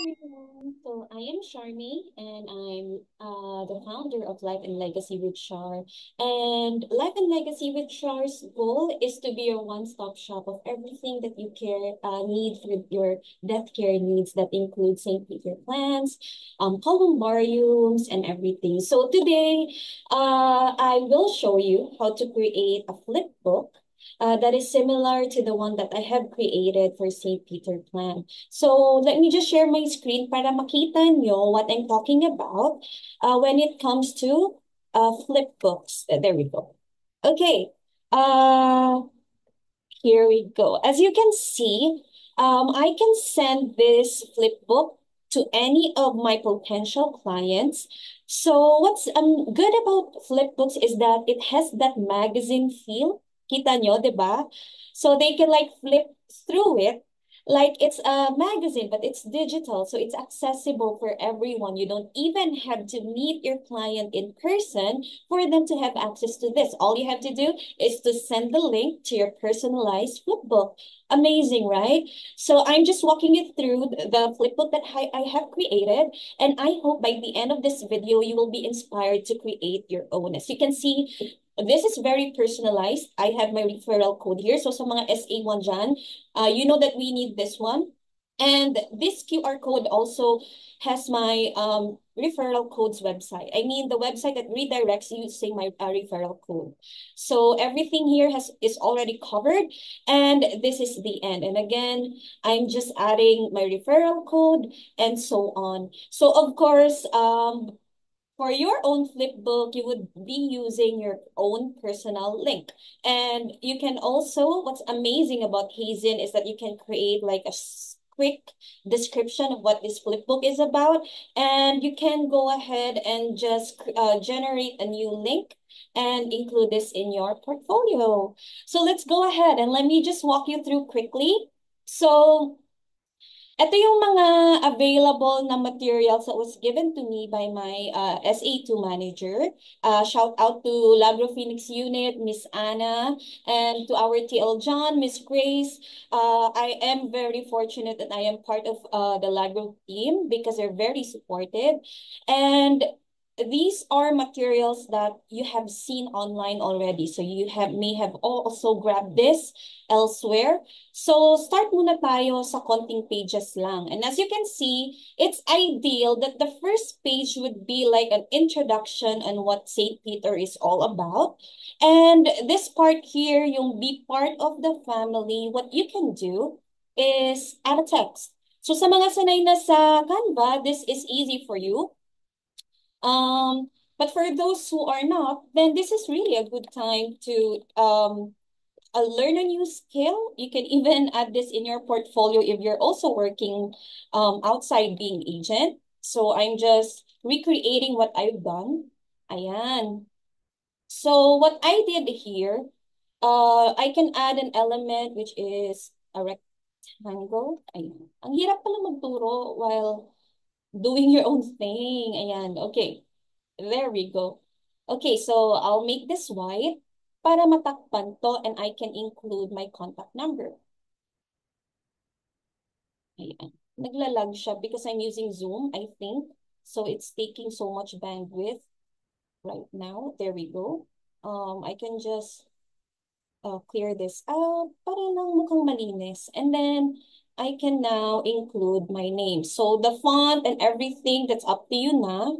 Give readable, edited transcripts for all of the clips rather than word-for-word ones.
everyone. So I am Sharmi and I'm the founder of Life and Legacy with Shar. And Life and Legacy with Shar's goal is to be your one-stop shop of everything that you need for your death care needs that include St. Peter plans, columbariums, and everything. So today, I will show you how to create a flip book that is similar to the one that I have created for St. Peter Plan. So let me just share my screen para makita nyo what I'm talking about when it comes to flip books. There we go. Okay. Uh, Here we go. As you can see, I can send this flip book to any of my potential clients. So what's good about flip books is that it has that magazine feel. Kita nyo, di ba? So they can like flip through it like it's a magazine, but it's digital. So it's accessible for everyone. You don't even have to meet your client in person for them to have access to this. All you have to do is to send the link to your personalized flipbook. Amazing, right? So I'm just walking you through the flipbook that I have created, and I hope by the end of this video, you will be inspired to create your own. As you can see, this is very personalized. I have my referral code here. So sa mga SA1 dyan, you know that we need this one. And this QR code also has my referral codes website. I mean, the website that redirects you using my referral code. So everything here is already covered, and this is the end. And again, I'm just adding my referral code and so on. So of course, for your own flipbook, you would be using your own personal link. And you can also, what's amazing about Hazen is that you can create like a quick description of what this flipbook is about. And you can go ahead and just generate a new link and include this in your portfolio. So let's go ahead and let me just walk you through quickly. So ito yung mga available na materials that was given to me by my SA2 manager. Shout out to Lagro Phoenix Unit, Miss Anna, and to our TL John, Miss Grace. I am very fortunate that I am part of the Lagro team because they're very supportive. And these are materials that you have seen online already. So you may have also grabbed this elsewhere. So start muna tayo sa konting pages lang. And as you can see, it's ideal that the first page would be like an introduction on what St. Peter is all about. And this part here, yung be part of the family, what you can do is add a text. So sa mga sanay na sa Canva, this is easy for you. But for those who are not, then this is really a good time to learn a new skill. You can even add this in your portfolio if you're also working outside being agent. So I'm just recreating what I've done. Ayan. So what I did here, I can add an element which is a rectangle. Ayan. Ang hirap pala magturo while doing your own thing. Ayan. Okay. There we go. Okay, so I'll make this white para matakpan to and I can include my contact number. Ayan. Naglalag siya because I'm using Zoom, I think. So it's taking so much bandwidth right now. There we go. I can just clear this out para lang mukhang malinis. And then I can now include my name. So the font and everything, that's up to you na.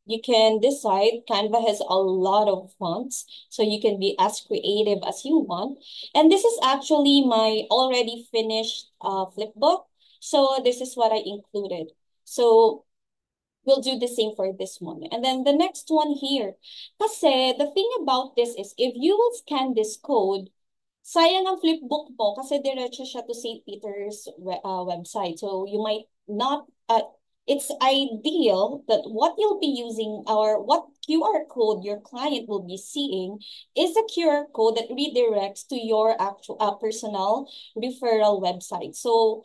You can decide. Canva has a lot of fonts, so you can be as creative as you want. And this is actually my already finished flipbook. So this is what I included. So we'll do the same for this one. And then the next one here. Kasi the thing about this is if you will scan this code, sayang ang flipbook mo kasi diretso siya to St. Peter's website. So you might not, it's ideal that what you'll be using or what QR code your client will be seeing is a QR code that redirects to your actual personal referral website. So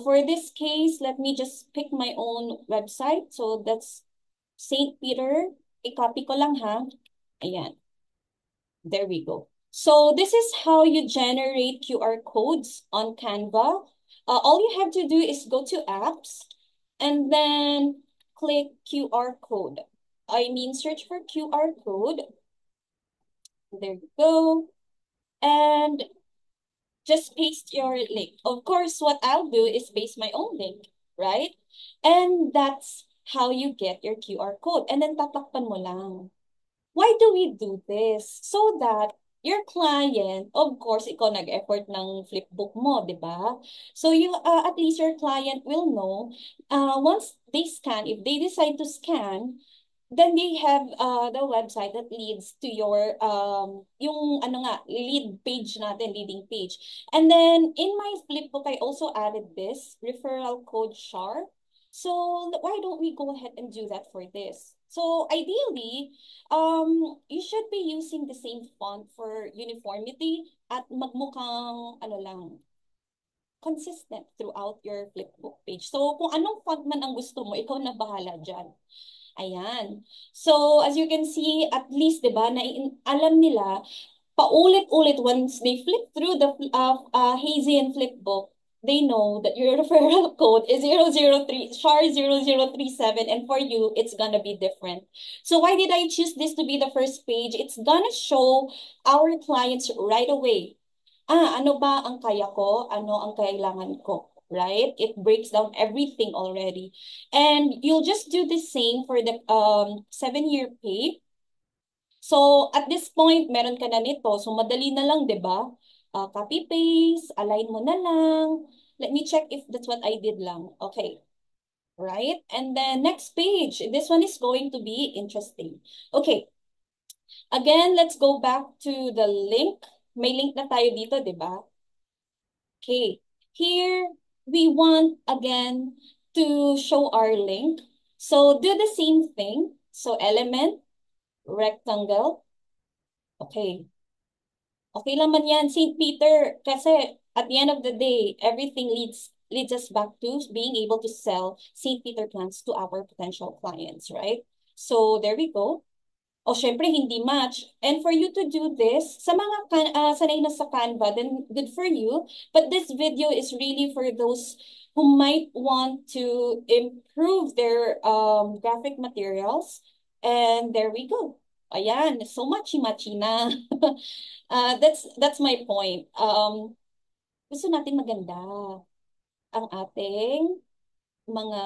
for this case, let me just pick my own website. So that's St. Peter. I-copy ko lang ha. Ayan. There we go. So this is how you generate QR codes on Canva. All you have to do is go to apps and then click QR code. I mean, search for QR code. There you go. And just paste your link. Of course, what I'll do is paste my own link, right? And that's how you get your QR code. And then tatakpan mo lang. Why do we do this? So that your client, of course, ikaw nag-effort ng flipbook mo, di ba? So you, at least your client will know, once they scan, if they decide to scan, then they have the website that leads to your yung ano nga lead page natin, leading page. And then in my flipbook I also added this referral code SHAR. So why don't we go ahead and do that for this? So ideally, you should be using the same font for uniformity at magmukhang ano lang, consistent throughout your flipbook page. So kung anong font man ang gusto mo, ikaw na bahala dyan. Ayan. So, as you can see, at least, di ba, na alam nila, paulit-ulit, once they flip through the Hazy and Flipbook, they know that your referral code is 003, SHAR 0037, and for you, it's gonna be different. So why did I choose this to be the first page? It's gonna show our clients right away. Ano ba ang kaya ko? Ano ang kailangan ko? Right? It breaks down everything already. And you'll just do the same for the 7-year pay. So at this point, meron ka na nito. So madali na lang, 'di ba? Copy paste, align mo na lang. Let me check if that's what I did lang. Okay. Right? And then next page. This one is going to be interesting. Okay. Again, let's go back to the link. May link na tayo dito, 'di ba? Okay, here we want again to show our link. So do the same thing. So element, rectangle. Okay. Okay lang man yan, St. Peter. Kasi at the end of the day, everything leads us back to being able to sell St. Peter plants to our potential clients, right? So there we go. O syempre, hindi match. And for you to do this, sa mga sanay na sa Canva, then good for you. But this video is really for those who might want to improve their graphic materials. And there we go. Ayan, so machi-machi na. That's my point. Gusto natin maganda ang ating mga,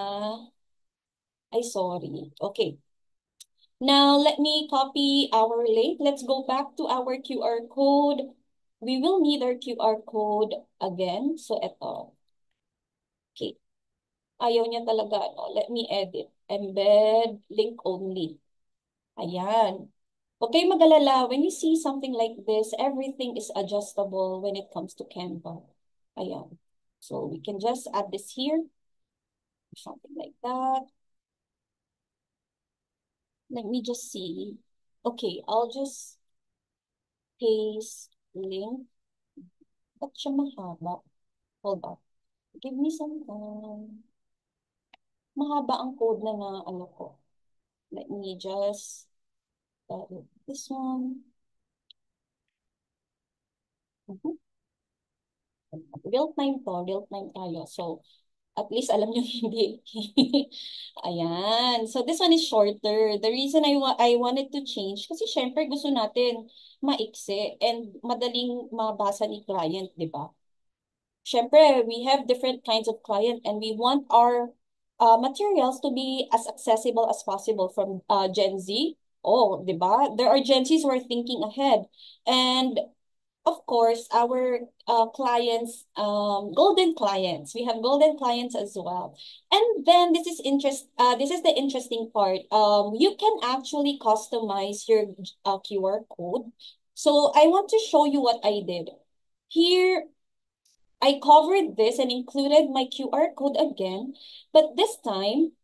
ay sorry. Okay. Now, let me copy our link. Let's go back to our QR code. We will need our QR code again. So, ito. Okay. Ayaw niya talaga, no? Let me edit. Embed link only. Ayan. Okay, mag-alala. When you see something like this, everything is adjustable when it comes to Canva. Ayan. So, we can just add this here. Something like that. Let me just see. Okay, I'll just paste link. Ba't siya mahaba? Hold on. Give me some time. Mahaba ang code na ano ko. Let me just edit this one. Real time to. Real time tayo. So, at least alam nyo hindi. Ayan. So, this one is shorter. The reason I wanted to change, kasi syempre gusto natin maiksi and madaling mabasa ni client, di ba? Syempre, we have different kinds of client and we want our materials to be as accessible as possible from Gen Z. Oh, di ba? There are Gen Zs who are thinking ahead. And of course, our clients, golden clients. We have golden clients as well. And then this is this is the interesting part. You can actually customize your QR code. So I want to show you what I did. Here, I covered this and included my QR code again, but this time,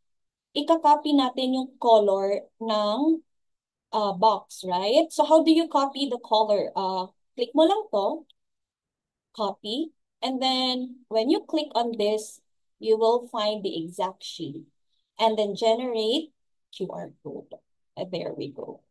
ika-copy natin yung color ng box, right? So how do you copy the color? Click mo lang to, copy, and then when you click on this, you will find the exact sheet, and then generate QR code. And there we go.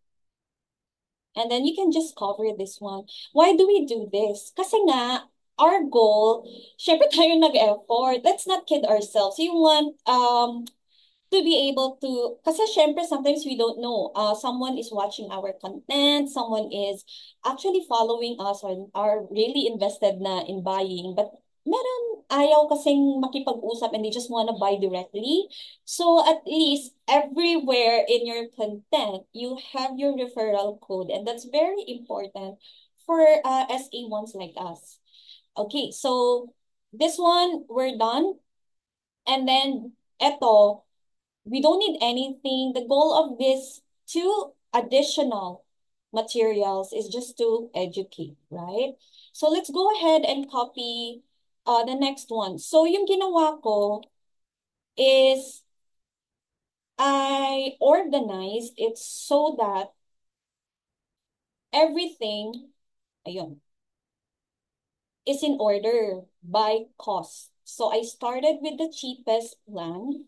And then you can just cover this one. Why do we do this? Kasi nga, our goal, syempre tayo nag-effort. Let's not kid ourselves. You want to be able to, kasi syempre sometimes we don't know. Someone is watching our content, someone is actually following us or are really invested na in buying. But meron ayaw kasing makipag-usap and they just wanna buy directly. So at least everywhere in your content, you have your referral code. And that's very important for SA1s like us. Okay, so this one, we're done. And then, eto, we don't need anything. The goal of this two additional materials is just to educate, right? So let's go ahead and copy the next one. So yung ginawa ko is I organized it so that everything, ayun, is in order by cost. So I started with the cheapest plan.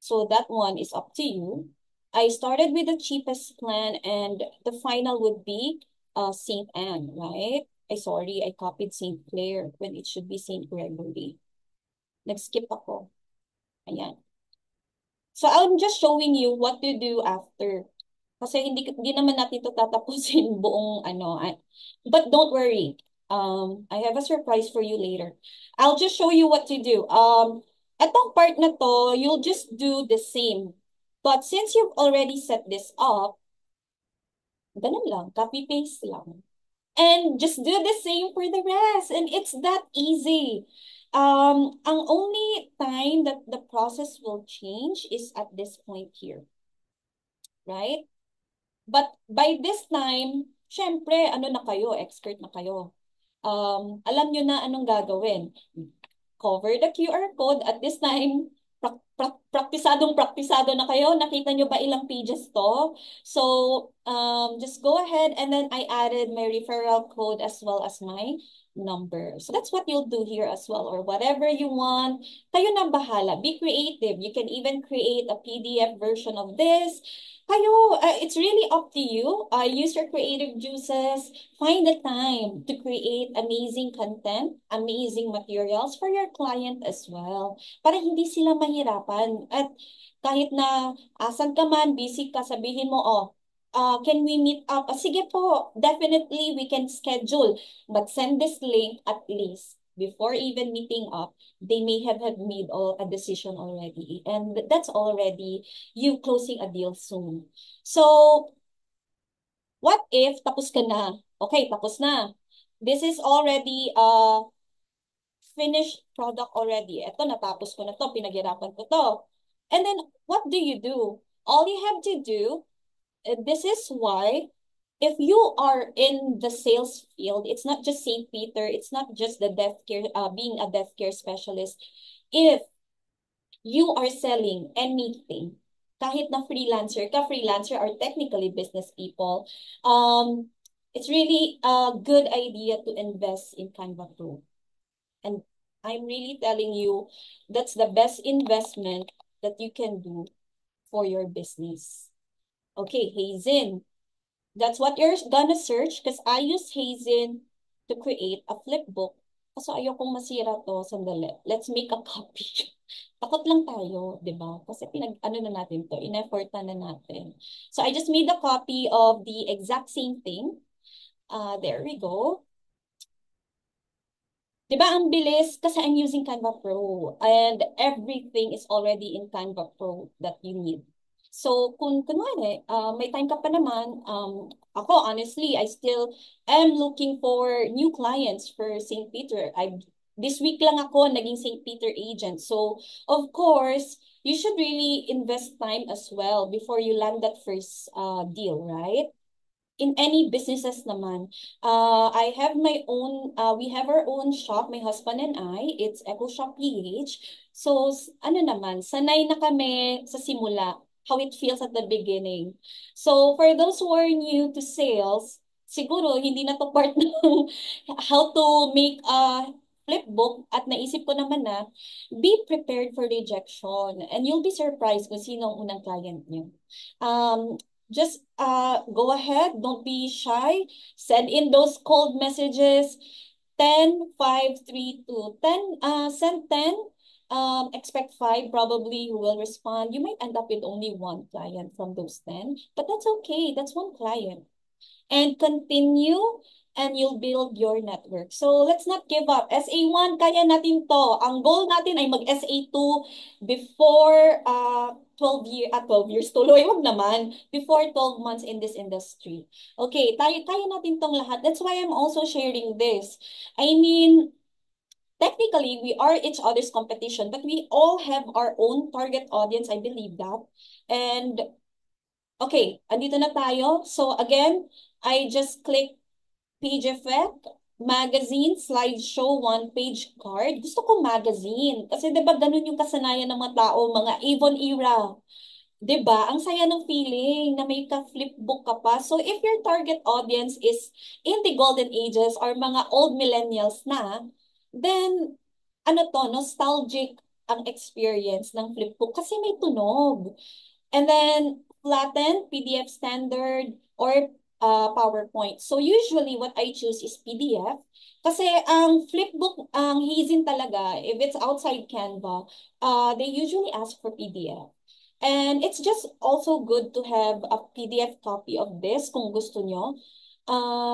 So that one is up to you. I started with the cheapest plan and the final would be St. Anne, right? I copied St. Clair when it should be St. Gregory. Nag-skip ako. Ayan. So I'm just showing you what to do after. Kasi hindi naman natin ito tatapusin buong ano. But don't worry. I have a surprise for you later. I'll just show you what to do. Etong part na to, you'll just do the same. But since you've already set this up, ganun lang, copy-paste lang. And just do the same for the rest. And it's that easy. Ang only time that the process will change is at this point here. Right? But by this time, syempre, ano na kayo, expert na kayo. Alam nyo na anong gagawin. Cover the QR code. At this time, praktisado na kayo. Nakita nyo ba ilang pages to? So, just go ahead and then I added my referral code as well as my number. So that's what you'll do here as well, or whatever you want. Kayo na bahala. Be creative. You can even create a PDF version of this. Kayo, it's really up to you. Use your creative juices. Find the time to create amazing content, amazing materials for your client as well. Para hindi sila mahirapan. At kahit na asan ka man, busy ka, sabihin mo, oh, can we meet up? Sige po, definitely we can schedule. But send this link at least before even meeting up. They may have made a decision already. And that's already you closing a deal soon. So, what if tapos ka na? Okay, tapos na. This is already a finished product already. Ito, natapos ko na to, pinaghirapan ko to. And then, what do you do? All you have to do, this is why if you are in the sales field, it's not just St. Peter, it's not just the death care, being a death care specialist. If you are selling anything, kahit na freelancer are technically business people, it's really a good idea to invest in Canva Pro. And I'm really telling you, that's the best investment that you can do for your business. Okay, Hazen. That's what you're gonna search because I use Hazen to create a flipbook. Kasi ayokong masira to, sandali. Let's make a copy. Takot lang tayo, di ba? Kasi ano na natin to, in-effort na natin. So I just made a copy of the exact same thing. There we go. Di ba ang bilis? Kasi I'm using Canva Pro and everything is already in Canva Pro that you need. So, kung kunwari, may time ka pa naman, ako, honestly, I still am looking for new clients for St. Peter. This week lang ako naging St. Peter agent. So, of course, you should really invest time as well before you land that first deal, right? In any businesses naman, I have my own, we have our own shop, my husband and I, it's Echo Shop PH. So, ano naman, sanay na kami sa simula, how it feels at the beginning. So, for those who are new to sales, siguro hindi na to part ng how to make a flipbook at naisip ko naman na, be prepared for rejection and you'll be surprised kung sino ang unang client niyo. Just go ahead, don't be shy. Send in those cold messages. 10, 5, 3, 2. 10, send 10. Expect 5 probably who will respond. You might end up with only one client from those 10, but that's okay. That's one client. And continue and you'll build your network. So let's not give up. SA1, kaya natin to. Ang goal natin ay mag-SA2 before 12 years tuloy. Wag naman. Before 12 months in this industry. Okay, kaya natin tong lahat. That's why I'm also sharing this. I mean, technically, we are each other's competition, but we all have our own target audience. I believe that. And okay, andito na tayo. So again, I just click page effect, magazine, slideshow, one-page card. Gusto ko magazine. Kasi 'di ba ganun yung kasanayan ng mga tao, mga Avon era. 'Di ba? Ang saya ng feeling na may ka-flipbook ka pa. So if your target audience is in the golden ages or mga old millennials na, then ano to, nostalgic ang experience ng flipbook kasi may tunog. And then flattened, PDF standard, or PowerPoint. So usually what I choose is PDF. Kasi ang flipbook, ang hizin talaga, if it's outside Canva, they usually ask for PDF. And it's just also good to have a PDF copy of this kung gusto nyo.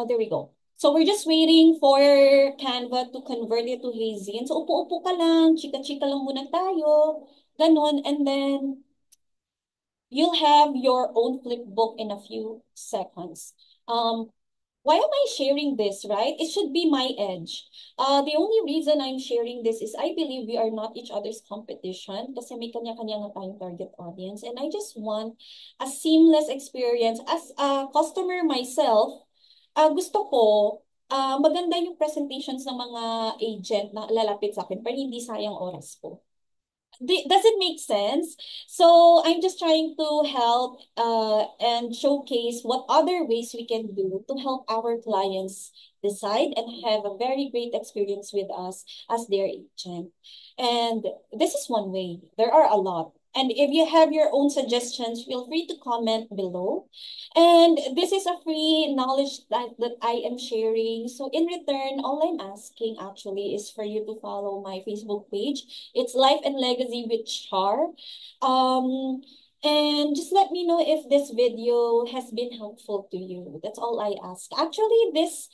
There we go. So we're just waiting for Canva to convert it to Hazin. So upo-upo ka lang, chika-chika lang muna tayo, ganun. And then you'll have your own flipbook in a few seconds. Why am I sharing this, right? It should be my edge. The only reason I'm sharing this is I believe we are not each other's competition kasi may kanya-kanya nga tayong target audience. And I just want a seamless experience. As a customer myself, gusto ko maganda yung presentations ng mga agent na lalapit sa akin para hindi sayang oras ko. Does it make sense? So I'm just trying to help and showcase what other ways we can do to help our clients decide and have a very great experience with us as their agent. And this is one way. There are a lot. And if you have your own suggestions, feel free to comment below. And this is a free knowledge that I am sharing. So in return, all I'm asking actually is for you to follow my Facebook page. It's Life and Legacy with Char. And just let me know if this video has been helpful to you. That's all I ask. Actually, this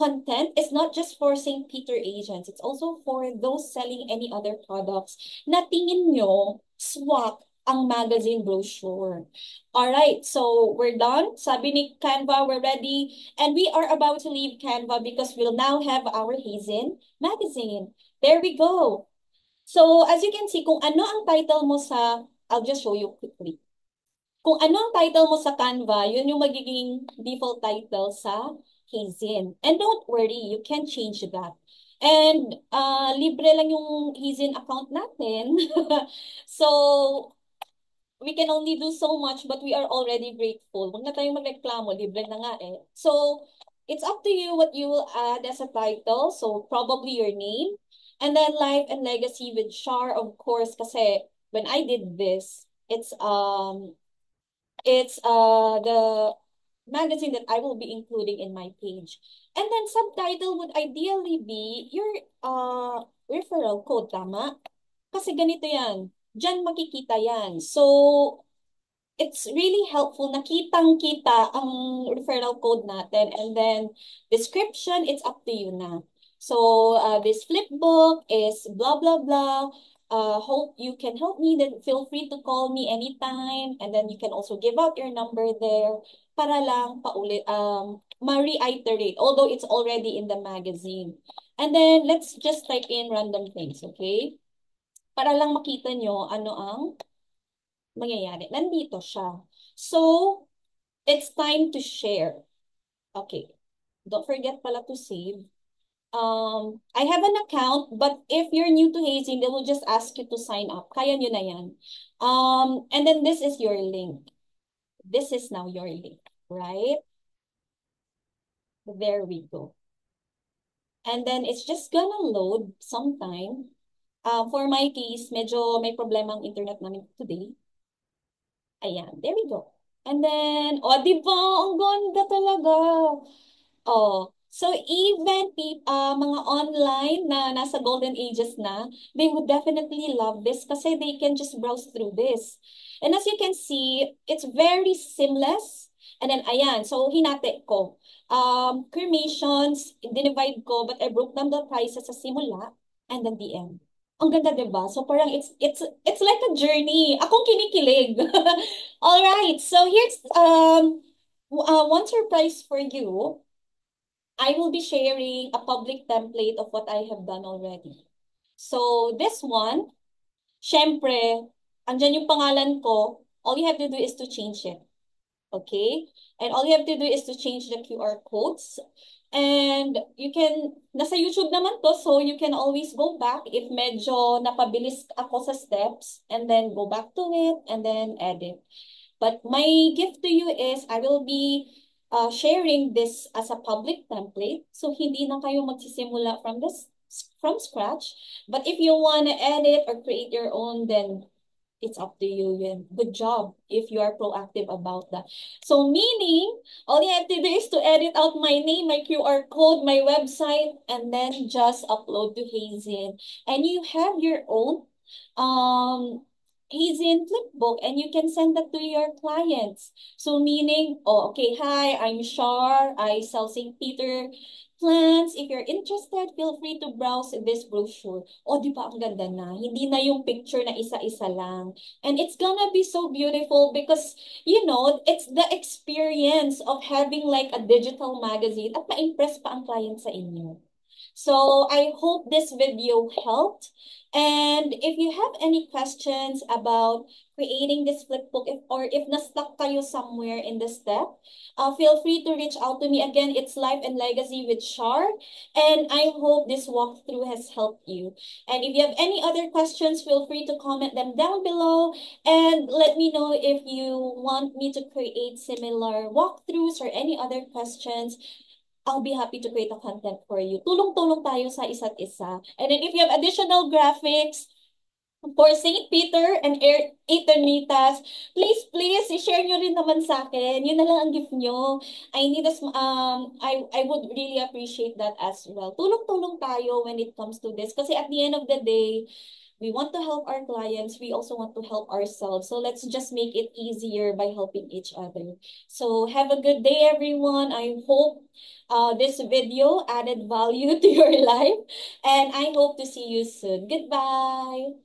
content is not just for St. Peter agents. It's also for those selling any other products na tingin nyo swak ang magazine brochure. All right, so we're done. Sabi ni Canva, we're ready. And we are about to leave Canva because we'll now have our Hazen magazine. There we go. So as you can see, kung ano ang title mo sa, I'll just show you quickly. Kung ano ang title mo sa Canva, yun yung magiging default title sa Hazen. And don't worry, you can change that. And libre lang yung Hazen account natin. So, we can only do so much, but we are already grateful. Huwag na tayong magreklamo, libre na nga eh. So, it's up to you what you will add as a title. So, probably your name. And then Life and Legacy with Char, of course, kasi when I did this, it's the magazine that I will be including in my page. And then subtitle would ideally be your referral code, tama? Kasi ganito yan. Diyan makikita yan. So, it's really helpful na kitang-kita ang referral code natin. And then, description, it's up to you na. So, this flipbook is blah, blah, blah. Hope you can help me. Then feel free to call me anytime. And then you can also give out your number there para lang paulit, ma-reiterate, although it's already in the magazine. And then, let's just type in random things, okay? Para lang makita nyo ano ang mangyayari. Nandito siya. So, it's time to share. Okay. Don't forget pala to save. I have an account, but if you're new to Hazing, they will just ask you to sign up. Kaya nyo na yan. And then this is your link. This is now your link, right? There we go. And then it's just gonna load sometime. For my case, medyo may problema ang internet namin today. Ayan, there we go. And then, oh, di ba? Ang ganda talaga. Oh, So even mga online na nasa golden ages na, they would definitely love this kasi they can just browse through this. And as you can see, it's very seamless. And then, ayan, so hinati ko. Cremations, dinivide ko, but I broke down the prices sa simula and then the end. Ang ganda, diba? So parang it's like a journey. Akong kinikilig. All right, so here's one surprise for you. I will be sharing a public template of what I have done already. So this one, syempre, andyan yung pangalan ko. All you have to do is to change it. Okay? And all you have to do is to change the QR codes. And you can, nasa YouTube naman to, so you can always go back if medyo napabilis ako sa steps, and then go back to it, and then edit. But my gift to you is I will be sharing this as a public template. So hindi na kayo magsisimula from scratch. But if you want to edit or create your own, then it's up to you. Good job if you are proactive about that. So meaning, all you have to do is to edit out my name, my QR code, my website, and then just upload to Hazen. And you have your own Hazen flipbook, and you can send that to your clients. So meaning, oh, okay, hi, I'm Shar. I sell St. Peter plants. If you're interested, feel free to browse this brochure. O, di ba ang ganda na? Hindi na yung picture na isa-isa lang. And it's gonna be so beautiful because, you know, it's the experience of having like a digital magazine at ma-impress pa ang client sa inyo. So I hope this video helped. And if you have any questions about creating this flipbook, or if na-stuck kayo somewhere in the step, feel free to reach out to me. Again, it's Life and Legacy with Shar. And I hope this walkthrough has helped you. And if you have any other questions, feel free to comment them down below. And let me know if you want me to create similar walkthroughs or any other questions. I'll be happy to create a content for you. Tulong-tulong tayo sa isa't isa. And then if you have additional graphics for St. Peter and Eternitas, please, i-share nyo rin naman sa akin. Yun na lang ang gift nyo. I would really appreciate that as well. Tulong-tulong tayo when it comes to this. Kasi at the end of the day, we want to help our clients. We also want to help ourselves. So let's just make it easier by helping each other. So have a good day, everyone. I hope this video added value to your life. And I hope to see you soon. Goodbye.